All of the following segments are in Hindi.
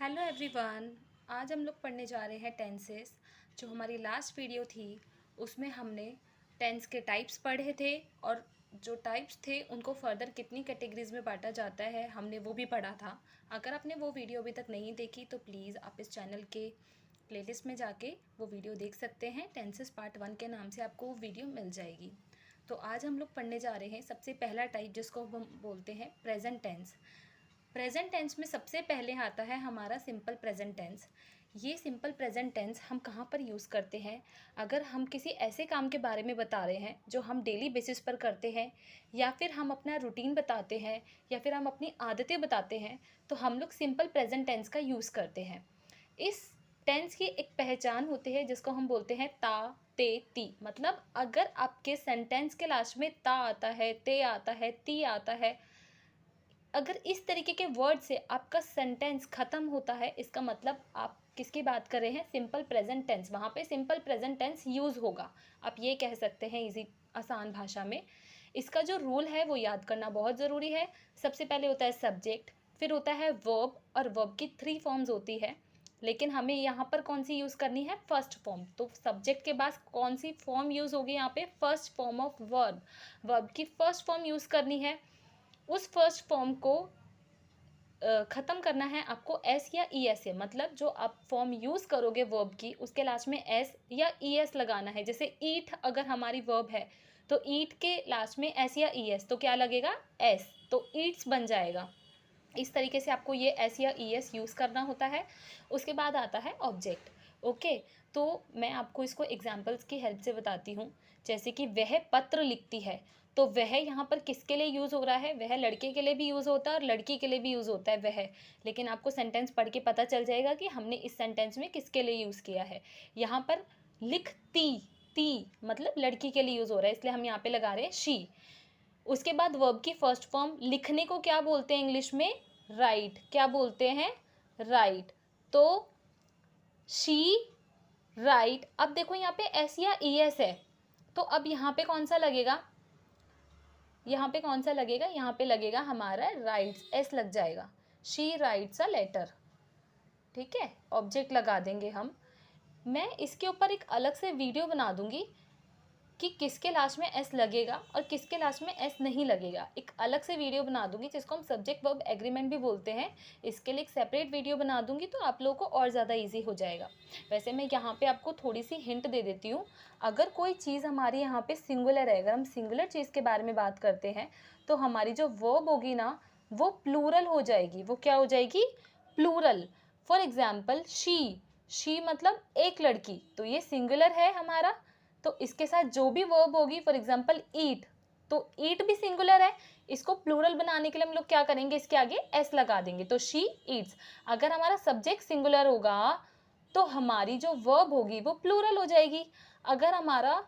Hello everyone. आज हम लोग पढ़ने जा रहे हैं टेंसेस। जो हमारी लास्ट वीडियो थी उसमें हमने टेंस के टाइप्स पढ़े थे और जो टाइप्स थे उनको फर्दर कितनी कैटेगरीज में बांटा जाता है हमने वो भी पढ़ा था। अगर आपने वो वीडियो अभी तक नहीं देखी तो प्लीज़ आप इस चैनल के प्लेलिस्ट में जाके वो वीडियो देख सकते हैं। टेंसेस पार्ट 1 के नाम से आपको वो वीडियो मिल जाएगी। तो आज हम लोग पढ़ने जा रहे हैं सबसे पहला टाइप जिसको हम बोलते हैं प्रेजेंट टेंस। प्रेजेंट टेंस में सबसे पहले आता है हमारा सिंपल प्रेजेंट टेंस। ये सिंपल प्रेजेंट टेंस हम कहाँ पर यूज़ करते हैं? अगर हम किसी ऐसे काम के बारे में बता रहे हैं जो हम डेली बेसिस पर करते हैं, या फिर हम अपना रूटीन बताते हैं, या फिर हम अपनी आदतें बताते हैं, तो हम लोग सिंपल प्रेजेंट टेंस का यूज़ करते हैं। इस टेंस की एक पहचान होती है जिसको हम बोलते हैं ता ते ती। मतलब अगर आपके सेंटेंस के लास्ट में ता आता है, ते आता है, ती आता है, अगर इस तरीके के वर्ड से आपका सेंटेंस ख़त्म होता है, इसका मतलब आप किसकी बात कर रहे हैं? Simple present tense. वहाँ पे सिंपल प्रेजेंट टेंस यूज़ होगा। आप ये कह सकते हैं इजी आसान भाषा में। इसका जो रूल है वो याद करना बहुत ज़रूरी है। सबसे पहले होता है सब्जेक्ट, फिर होता है वर्ब, और वर्ब की 3 फॉर्म्स होती है, लेकिन हमें यहाँ पर कौन सी यूज़ करनी है? First form. तो सब्जेक्ट के बाद कौन सी फॉर्म यूज़ होगी यहाँ पे? First form of verb. Verb की फर्स्ट फॉर्म यूज़ करनी है। उस फर्स्ट फॉर्म को ख़त्म करना है आपको एस या ई एस से। मतलब जो आप फॉर्म यूज़ करोगे वर्ब की, उसके लास्ट में एस या ई एस लगाना है। जैसे ईट अगर हमारी वर्ब है तो ईट के लास्ट में एस या ई एस, तो क्या लगेगा? एस, तो ईट्स बन जाएगा। इस तरीके से आपको ये एस या ई एस यूज़ करना होता है। उसके बाद आता है ऑब्जेक्ट। ओके, तो मैं आपको इसको एग्जाम्पल्स की हेल्प से बताती हूँ। जैसे कि वह पत्र लिखती है, तो वह यहाँ पर किसके लिए यूज़ हो रहा है? वह लड़के के लिए भी यूज़ होता है और लड़की के लिए भी यूज़ होता है वह। लेकिन आपको सेंटेंस पढ़ के पता चल जाएगा कि हमने इस सेंटेंस में किसके लिए यूज़ किया है। यहाँ पर लिखती, ती मतलब लड़की के लिए यूज़ हो रहा है, इसलिए हम यहाँ पे लगा रहे हैं शी। उसके बाद वर्ब की फर्स्ट फॉर्म लिखने को क्या बोलते हैं इंग्लिश में? राइट। क्या बोलते हैं? राइट। तो शी राइट। अब देखो यहाँ पे एस या ई एस है, तो अब यहाँ पे कौन सा लगेगा? यहाँ पे कौन सा लगेगा? यहाँ पे लगेगा हमारा राइट्स, एस लग जाएगा। She writes a letter. ठीक है, ऑब्जेक्ट लगा देंगे हम। मैं इसके ऊपर एक अलग से वीडियो बना दूंगी कि किसके लास्ट में एस लगेगा और किसके लास्ट में एस नहीं लगेगा। एक अलग से वीडियो बना दूंगी जिसको हम सब्जेक्ट वर्ब एग्रीमेंट भी बोलते हैं। इसके लिए एक सेपरेट वीडियो बना दूंगी तो आप लोगों को और ज़्यादा इजी हो जाएगा। वैसे मैं यहाँ पे आपको थोड़ी सी हिंट दे देती हूँ। अगर कोई चीज़ हमारी यहाँ पे सिंगुलर है, अगर हम सिंगुलर चीज़ के बारे में बात करते हैं, तो हमारी जो वर्ब होगी ना वो प्लूरल हो जाएगी। वो क्या हो जाएगी? प्लूरल। फॉर एग्जाम्पल शी मतलब एक लड़की, तो ये सिंगुलर है हमारा। तो इसके साथ जो भी वर्ब होगी, फॉर एग्जाम्पल ईट, तो ईट भी सिंगुलर है। इसको प्लूरल बनाने के लिए हम लोग क्या करेंगे? इसके आगे एस लगा देंगे, तो शी ईट्स। अगर हमारा सब्जेक्ट सिंगुलर होगा तो हमारी जो वर्ब होगी वो प्लूरल हो जाएगी। अगर हमारा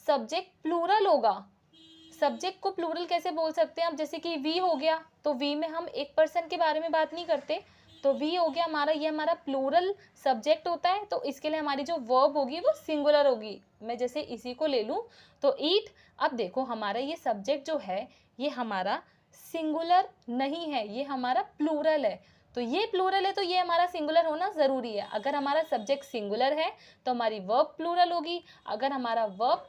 सब्जेक्ट प्लूरल होगा, सब्जेक्ट को प्लूरल कैसे बोल सकते हैं? अब जैसे कि वी हो गया, तो वी में हम एक पर्सन के बारे में बात नहीं करते, तो वी हो गया हमारा, ये हमारा प्लूरल सब्जेक्ट होता है, तो इसके लिए हमारी जो वर्ब होगी वो सिंगुलर होगी। मैं जैसे इसी को ले लूँ तो ईट। अब देखो हमारा ये सब्जेक्ट जो है ये हमारा सिंगुलर नहीं है, ये हमारा प्लूरल है। तो ये प्लूरल है तो ये हमारा सिंगुलर होना ज़रूरी है। अगर हमारा सब्जेक्ट सिंगुलर है तो हमारी वर्ब प्लूरल होगी। अगर हमारा वर्ब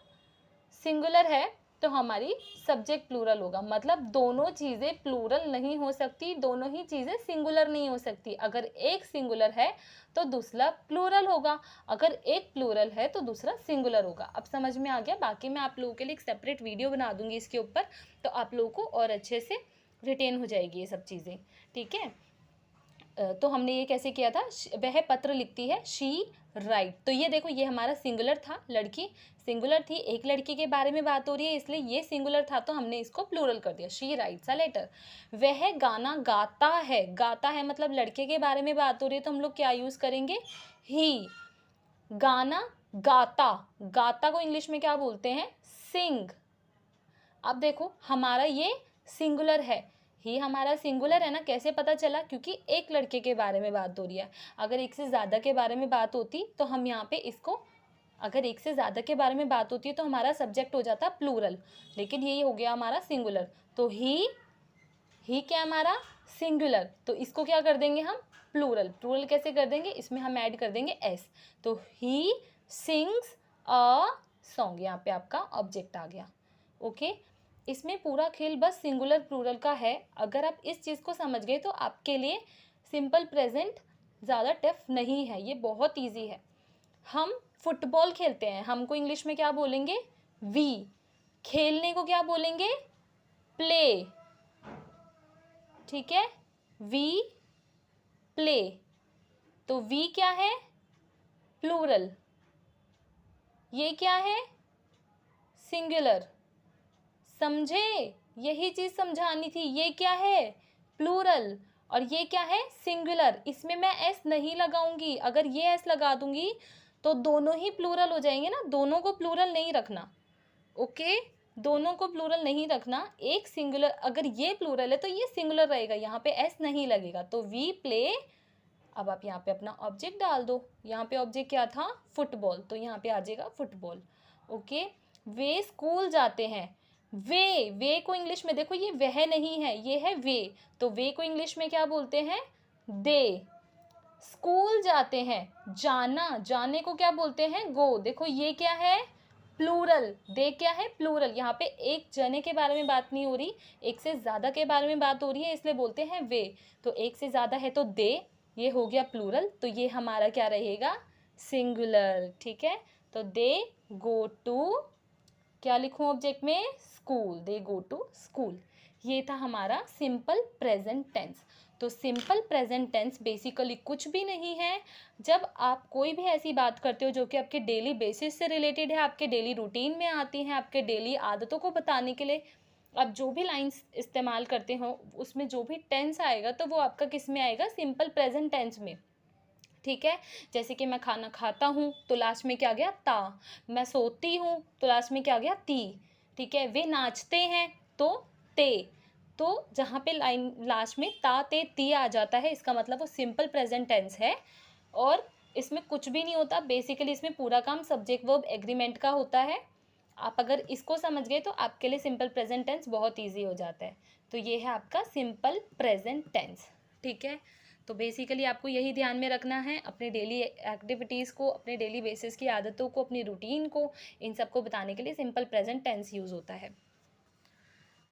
सिंगुलर है तो हमारी सब्जेक्ट प्लूरल होगा। मतलब दोनों चीज़ें प्लूरल नहीं हो सकती, दोनों ही चीज़ें सिंगुलर नहीं हो सकती। अगर एक सिंगुलर है तो दूसरा प्लूरल होगा, अगर एक प्लूरल है तो दूसरा सिंगुलर होगा। अब समझ में आ गया? बाकी मैं आप लोगों के लिए एक सेपरेट वीडियो बना दूंगी इसके ऊपर, तो आप लोगों को और अच्छे से रिटेन हो जाएगी ये सब चीज़ें। ठीक है, तो हमने ये कैसे किया था? वह पत्र लिखती है, शी राइट। तो ये देखो ये हमारा सिंगुलर था, लड़की सिंगुलर थी, एक लड़की के बारे में बात हो रही है इसलिए ये सिंगुलर था, तो हमने इसको प्लूरल कर दिया, शी राइट्स अ लेटर। वह गाना गाता है, गाता है मतलब लड़के के बारे में बात हो रही है, तो हम लोग क्या यूज़ करेंगे? ही। गाना गाता, गाता को इंग्लिश में क्या बोलते हैं? सिंग। अब देखो हमारा ये सिंगुलर है, ही हमारा सिंगुलर है ना। कैसे पता चला? क्योंकि एक लड़के के बारे में बात हो रही है। अगर एक से ज़्यादा के बारे में बात होती तो हम यहाँ पे इसको, अगर एक से ज़्यादा के बारे में बात होती है तो हमारा सब्जेक्ट हो जाता प्लूरल, लेकिन ये हो गया हमारा सिंगुलर। तो ही ही क्या है हमारा सिंगुलर, तो इसको क्या कर देंगे हम प्लूरल। प्लूरल कैसे कर देंगे, इसमें हम ऐड कर देंगे एस, तो ही सिंग्स अ सॉन्ग, यहाँ पे आपका ऑब्जेक्ट आ गया। ओके, इसमें पूरा खेल बस सिंगुलर प्लूरल का है। अगर आप इस चीज़ को समझ गए तो आपके लिए सिंपल प्रेजेंट ज़्यादा टफ नहीं है, ये बहुत ईजी है। हम फुटबॉल खेलते हैं, हमको इंग्लिश में क्या बोलेंगे, वी। खेलने को क्या बोलेंगे, प्ले। ठीक है, वी प्ले, तो वी क्या है प्लूरल, ये क्या है सिंगुलर। समझे, यही चीज समझानी थी। ये क्या है प्लूरल और ये क्या है सिंगुलर। इसमें मैं एस नहीं लगाऊंगी, अगर ये एस लगा दूंगी तो दोनों ही प्लूरल हो जाएंगे ना, दोनों को प्लूरल नहीं रखना। ओके, दोनों को प्लूरल नहीं रखना, एक सिंगुलर, अगर ये प्लूरल है तो ये सिंगुलर रहेगा, यहाँ पे एस नहीं लगेगा, तो वी प्ले। अब आप यहाँ पे अपना ऑब्जेक्ट डाल दो, यहाँ पे ऑब्जेक्ट क्या था फुटबॉल, तो यहाँ पे आ जाएगा फुटबॉल। ओके, वे स्कूल जाते हैं, वे को इंग्लिश में देखो, ये वह नहीं है, ये है वे, तो वे को इंग्लिश में क्या बोलते हैं दे। स्कूल जाते हैं, जाना, जाने को क्या बोलते हैं गो। देखो ये क्या है प्लूरल, दे क्या है प्लूरल, यहाँ पे एक जने के बारे में बात नहीं हो रही, एक से ज़्यादा के बारे में बात हो रही है, इसलिए बोलते हैं वे। तो एक से ज़्यादा है तो दे, ये हो गया प्लूरल, तो ये हमारा क्या रहेगा सिंगुलर। ठीक है, तो दे गो टू, क्या लिखूं ऑब्जेक्ट में school, they go to school. ये था हमारा सिंपल प्रेजेंट टेंस। तो सिंपल प्रेजेंट टेंस बेसिकली कुछ भी नहीं है, जब आप कोई भी ऐसी बात करते हो जो कि आपके डेली बेसिस से रिलेटेड है, आपके डेली रूटीन में आती हैं, आपके डेली आदतों को बताने के लिए आप जो भी लाइंस इस्तेमाल करते हो, उसमें जो भी टेंस आएगा तो वो आपका किस में आएगा सिंपल प्रेजेंट टेंस में। ठीक है, जैसे कि मैं खाना खाता हूँ तो लास्ट में क्या गया ता, मैं सोती हूँ तो लास्ट में क्या गया ती। ठीक है, वे नाचते हैं तो ते, तो जहाँ पे लाइन लास्ट में ता ते ती आ जाता है, इसका मतलब वो सिंपल प्रेजेंट टेंस है। और इसमें कुछ भी नहीं होता, बेसिकली इसमें पूरा काम सब्जेक्ट वर्ब एग्रीमेंट का होता है। आप अगर इसको समझ गए तो आपके लिए सिंपल प्रेजेंट टेंस बहुत ईजी हो जाता है। तो ये है आपका सिंपल प्रेजेंट टेंस। ठीक है, तो बेसिकली आपको यही ध्यान में रखना है, अपने डेली एक्टिविटीज़ को, अपने डेली बेसिस की आदतों को, अपनी रूटीन को, इन सबको बताने के लिए सिंपल प्रेजेंट टेंस यूज़ होता है।